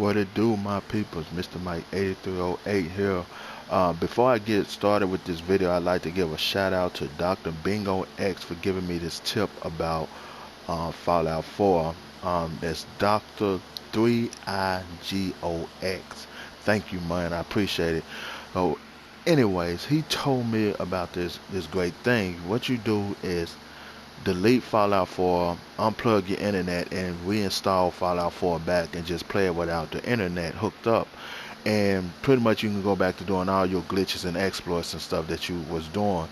What it do, my peoples? Mr. Mike 8308 here. Before I get started with this video, I'd like to give a shout out to Dr. Bingo X for giving me this tip about Fallout 4. That's Dr. 3IGOX. Thank you, man. I appreciate it. So, anyways, he told me about this great thing. What you do is delete Fallout 4, unplug your internet, and reinstall Fallout 4 back and just play it without the internet hooked up. And pretty much you can go back to doing all your glitches and exploits and stuff that you was doing.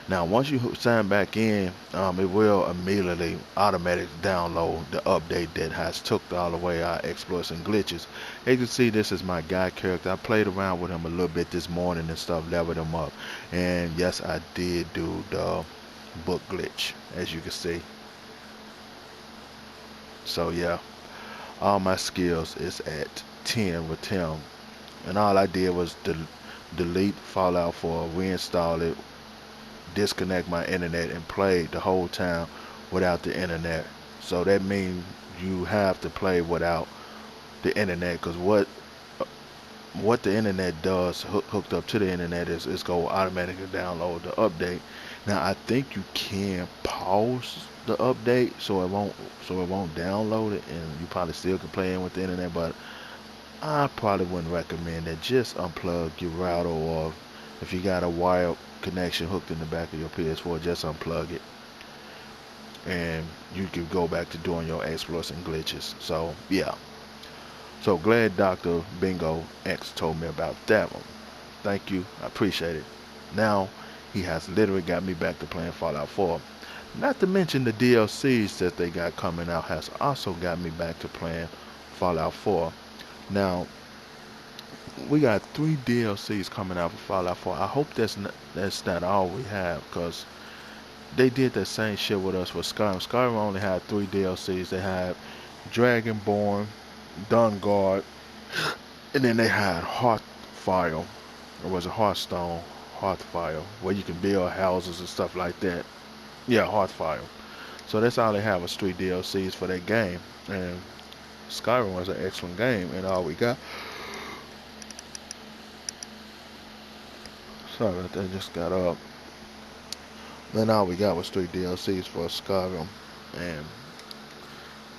Now, once you sign back in, it will immediately automatically download the update that has took all the way our exploits and glitches. As you can see, this is my guy character. I played around with him a little bit this morning and stuff, leveled him up. And yes, I did do the book glitch, as you can see. So yeah, all my skills is at 10 with him, and all I did was delete Fallout 4, reinstall it, disconnect my internet, and play the whole time without the internet. So that means you have to play without the internet, because what the internet does hooked up to the internet is it's go automatically download the update. Now I think you can pause the update so it won't download it, and you probably still can play in with the internet, but I probably wouldn't recommend that. Just unplug your router, or if you got a wired connection hooked in the back of your PS4, just unplug it and you can go back to doing your exploits and glitches. So yeah. So glad Dr. Bingo X told me about that one. Thank you. I appreciate it. Now he has literally got me back to playing Fallout 4. Not to mention the DLCs that they got coming out has also got me back to playing Fallout 4. Now we got 3 DLCs coming out for Fallout 4. I hope that's not all we have, because they did the same shit with us with Skyrim. Skyrim only had 3 DLCs. They had Dragonborn, Dawnguard, and then they had Hearthfire, or was it Hearthstone? Hearthfire, where you can build houses and stuff like that. Yeah, Hearthfire. So that's all they have was 3 DLCs for that game. And Skyrim was an excellent game, and all we got. Sorry about that, just got up. Then all we got was 3 DLCs for Skyrim, and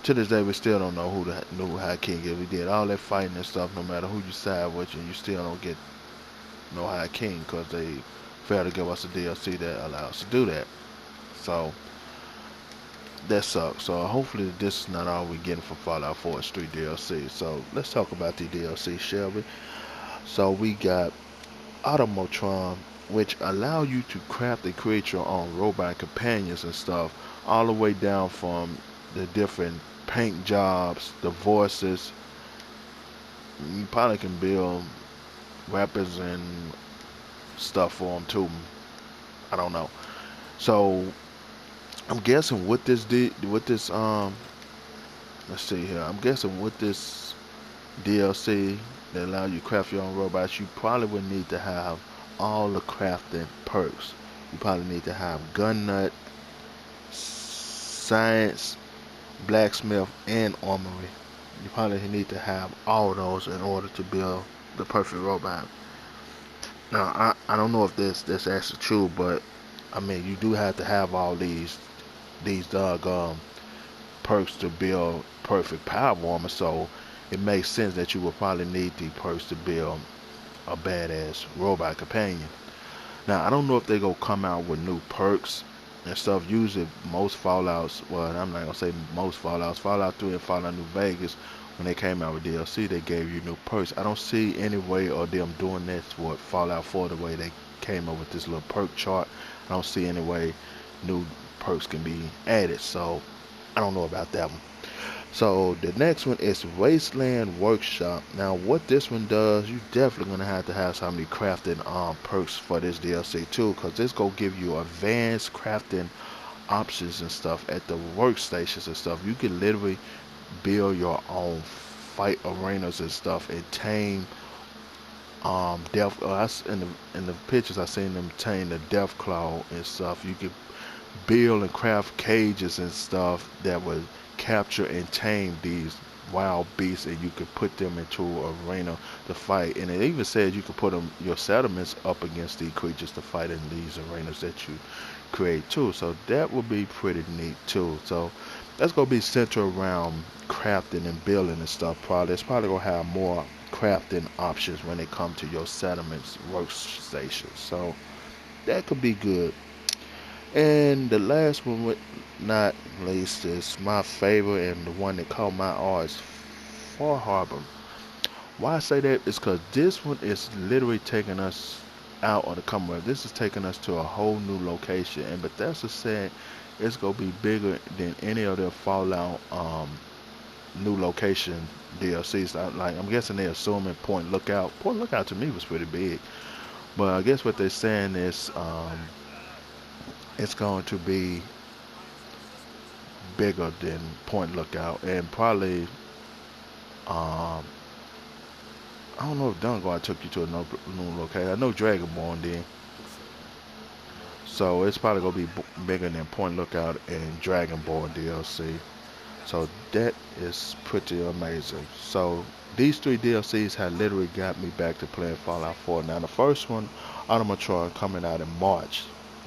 to this day we still don't know who the new High King is. We did all that fighting and stuff. No matter who you side with, and you still don't get no High King, because they failed to give us a DLC that allows us to do that. So that sucks. So hopefully this is not all we're getting for Fallout 4. It's 3 DLCs. So let's talk about the DLC, shall we? So we got Automotron, which allow you to craft and create your own robot companions and stuff, all the way down from the different paint jobs, the voices. You probably can build weapons and stuff for them too. I don't know. So I'm guessing with this let's see here. I'm guessing with this DLC that allow you to craft your own robots, you probably would need to have all the crafting perks. You probably need to have gun nut, science, blacksmith, and armory. You probably need to have all those in order to build the perfect robot. Now I don't know if that's actually true, but I mean you do have to have all these perks to build perfect power armor. So it makes sense that you will probably need the perks to build a badass robot companion. Now I don't know if they gonna come out with new perks and stuff. Usually most Fallouts, well I'm not gonna say most Fallouts, Fallout 3 and Fallout New Vegas, when they came out with DLC they gave you new perks. I don't see any way of them doing that with Fallout 4 the way they came up with this little perk chart. I don't see any way new perks can be added, so I don't know about that one. So the next one is Wasteland Workshop. Now what this one does, you definitely gonna have to have some of the crafting perks for this DLC too, because this gonna give you advanced crafting options and stuff at the workstations and stuff. You can literally build your own fight arenas and stuff, and tame death. In the pictures I seen them tame the death claw and stuff. You can build and craft cages and stuff that would capture and tame these wild beasts, and you could put them into an arena to fight. And it even said you could put them your settlements up against these creatures to fight in these arenas that you create too. So that would be pretty neat too. So that's gonna be centered around crafting and building and stuff. Probably it's probably gonna have more crafting options when it comes to your settlements workstation. So that could be good. And the last one, with not least, is my favorite and the one that caught my eye is Far Harbor. Why I say that is because this one is literally taking us out on the come up. This is taking us to a whole new location, and Bethesda said it's gonna be bigger than any other Fallout new location DLCs. I'm guessing they're assuming Point Lookout. Point Lookout to me was pretty big, but I guess what they're saying is it's going to be bigger than Point Lookout, and probably um, I don't know if Dungar took you to a new location. I know Dragonborn did, so it's probably gonna be bigger than Point Lookout and Dragonborn DLC. So that is pretty amazing. So these three DLCs have literally got me back to playing Fallout 4. Now the first one, Automatron, coming out in March.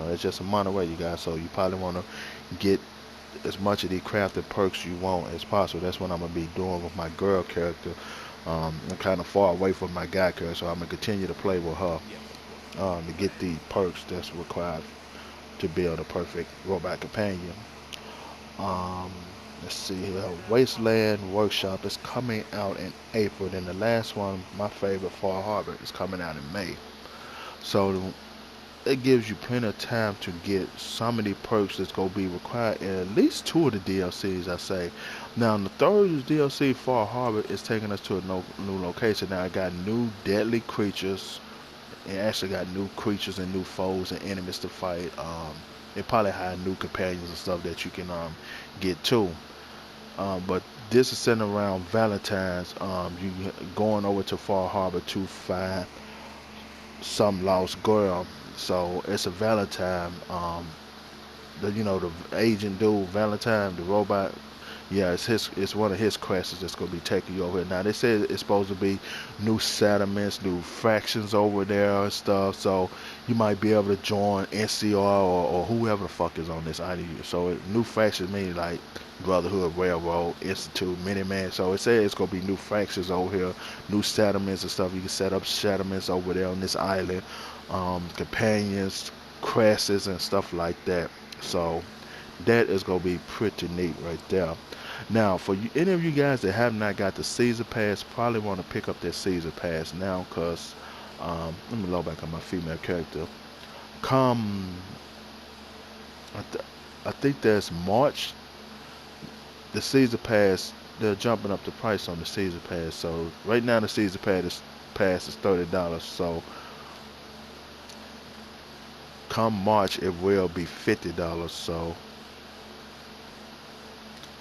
It's just a month away, you guys. So you probably want to get as much of these crafted perks you want as possible. That's what I'm gonna be doing with my girl character. I'm kind of far away from my guy character, so I'm gonna continue to play with her to get the perks that's required to build a perfect robot companion. Um, let's see here. Wasteland Workshop is coming out in April. Then the last one, my favorite, Far Harbor, is coming out in May. So it gives you plenty of time to get some of the perks that's gonna be required in at least two of the DLCs, I say. Now, the third DLC, Far Harbor, is taking us to a new location. Now, I got new deadly creatures. It actually got new creatures and new foes and enemies to fight. It probably had new companions and stuff that you can get too. But this is centered around Valentine's. You going over to Far Harbor to find some lost girl. So it's a Valentine. The agent dude Valentine, the robot. Yeah, it's one of his quests that's gonna be taking you over here. Now they said it's supposed to be new settlements, new factions over there and stuff. So you might be able to join NCR or whoever the fuck is on this island. So new factions mean like Brotherhood, Railroad, Institute, Miniman. So it says it's gonna be new factions over here, new settlements and stuff. You can set up settlements over there on this island, companions, classes and stuff like that. So that is gonna be pretty neat right there. Now, for you, any of you guys that have not got the Caesar Pass, probably want to pick up that Caesar Pass now, cause let me load back on my female character. Come, I, th- I think that's March. The Caesar Pass, they're jumping up the price on the Caesar Pass. So right now the Caesar Pass is $30. So come March, it will be $50. So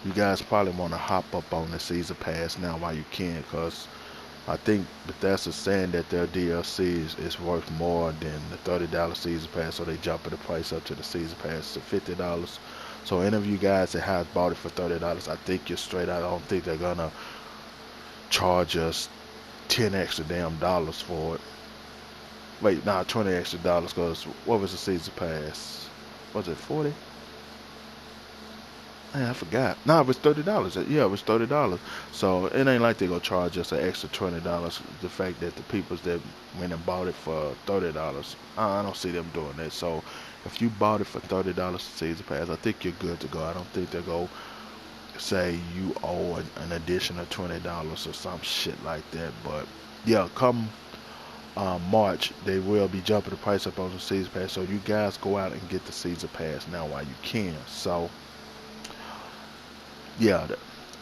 you guys probably want to hop up on the Caesar Pass now while you can, because I think Bethesda's saying that their DLC is worth more than the $30 Caesar Pass, so they jumping the price up to the Caesar Pass to $50. So any of you guys that have bought it for $30, I think you're straight out. I don't think they're gonna charge us 10 extra damn dollars for it. Wait, nah, 20 extra dollars, because what was the Caesar Pass? Was it 40? Man, I forgot. No, it was $30. Yeah, it was $30. So it ain't like they gonna charge us an extra $20. The fact that the peoples that went and bought it for $30, I don't see them doing that. So if you bought it for $30 Season Pass, I think you're good to go. I don't think they'll go say you owe an additional $20 or some shit like that. But yeah, come March, they will be jumping the price up on the Season Pass. So you guys go out and get the Season Pass now while you can. So yeah,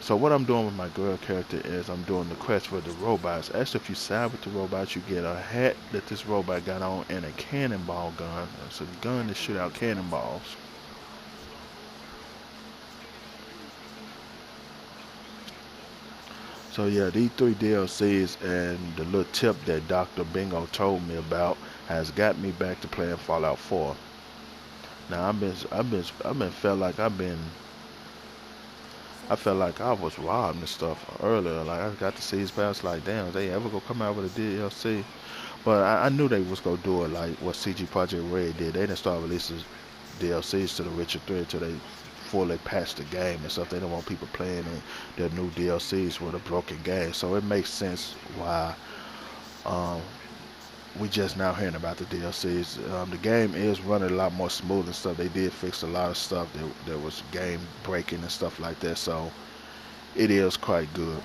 so what I'm doing with my girl character is I'm doing the quest for the robots. Actually, if you side with the robots, you get a hat that this robot got on and a cannonball gun. It's a gun to shoot out cannonballs. So yeah, these three DLCs and the little tip that Dr. Bingo told me about has got me back to playing Fallout 4. Now I've been felt like I've been I felt like I was robbed and stuff earlier. Like I got the season pass. Like damn, they ever gonna come out with a DLC? But I knew they was gonna do it like what CG Project Red did. They didn't start releasing DLCs to the Witcher 3 until they fully patched the game and stuff. They don't want people playing their new DLCs with a broken game. So it makes sense why um, we just now hearing about the DLCs. The game is running a lot more smooth and stuff. They did fix a lot of stuff that was game breaking and stuff like that. So it is quite good.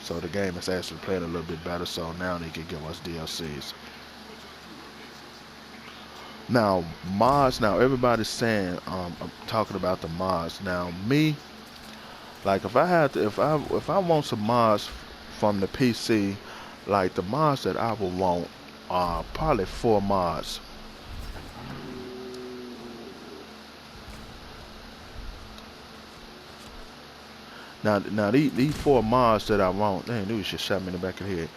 So the game is actually playing a little bit better. So now they can give us DLCs. Now mods. Now everybody's saying I'm talking about the mods. Now me, like if I had to, if I want some mods from the PC, like the mods that I would want are probably four mods. Now these four mods that I want, dang, dude, should shot me in the back of the head.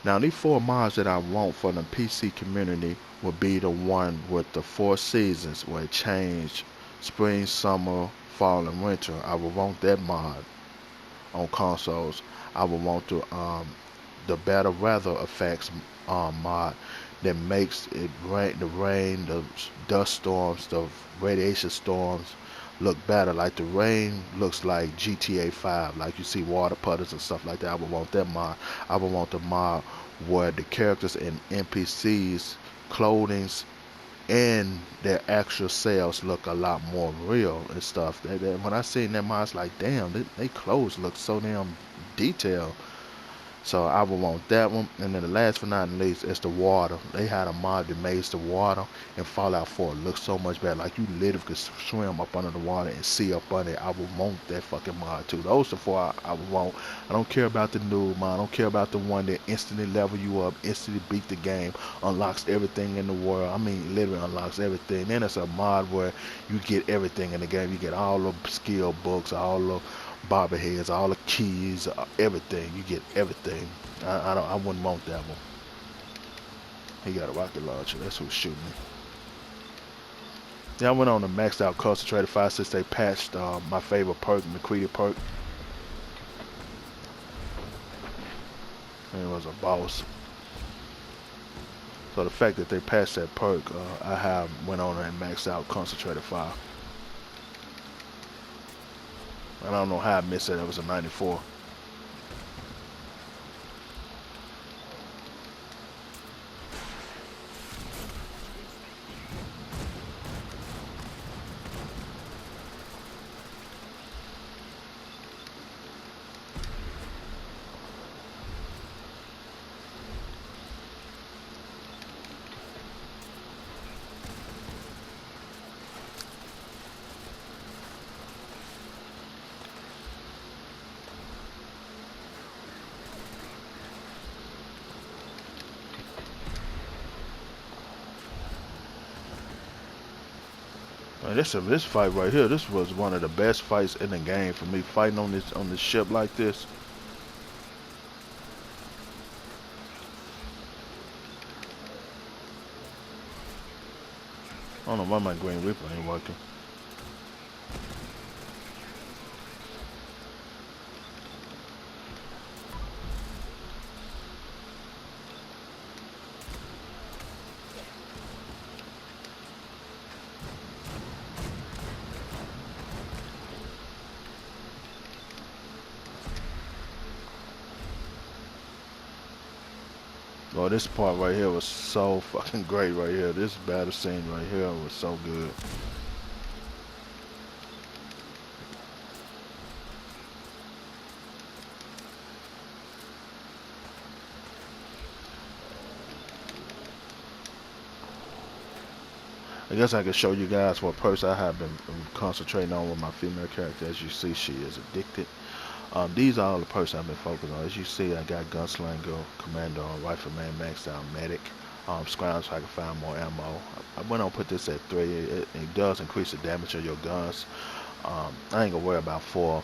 Now these four mods that I want for the PC community would be the one with the four seasons where it changed spring, summer, fall, and winter. I would want that mod on consoles. I would want the better weather effects mod that makes it rain, the rain, the dust storms, the radiation storms look better. Like the rain looks like GTA 5, like you see water puddles and stuff like that. I would want that mod. I would want the mod where the characters and NPCs clothings and their actual selves look a lot more real and stuff. When I seen them, I was like, damn, they clothes look so damn detailed. So I would want that one. And then the last but not least is the water. They had a mod that made the water in Fallout 4 look so much better. Like you literally could swim up under the water and see up under it. I would want that fucking mod too. Those are the four I would want. I don't care about the new mod. I don't care about the one that instantly level you up, instantly beat the game, unlocks everything in the world. I mean, literally unlocks everything. Then it's a mod where you get everything in the game. You get all the skill books, all the bobby heads, all the keys, everything. You get everything. I wouldn't want that one. He got a rocket launcher. That's who's shooting me. Yeah, I went on the maxed out concentrated fire since they patched my favorite perk, McCready perk. And it was a boss. So the fact that they patched that perk, I have went on and maxed out concentrated fire. And I don't know how I missed it. It was a 94. Man, this fight right here, this was one of the best fights in the game for me. Fighting on this ship like this. I don't know why my Green Reaper ain't working. Oh, this part right here was so fucking great right here. This battle scene right here was so good. I guess I could show you guys what person I have been concentrating on with my female character. As you see, she is addicted. These are all the person I've been focused on. As you see, I got Gunslinger, Commando, Rifleman, Maxed Out, Medic, Scrounge so I can find more ammo. I went on put this at 3. It does increase the damage of your guns. I ain't gonna worry about 4.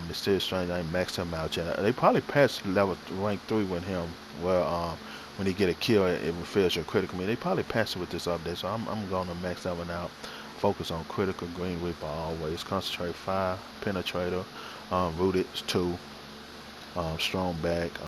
Mysterious Stranger, I ain't maxed him out yet. They probably passed level rank 3 with him, where when you get a kill, it refills your critical meter. They probably passed it with this update, so I'm gonna max that one out. Focus on critical. Green Reaper always. Concentrate 5. Penetrator. Rooted 2. Strong back.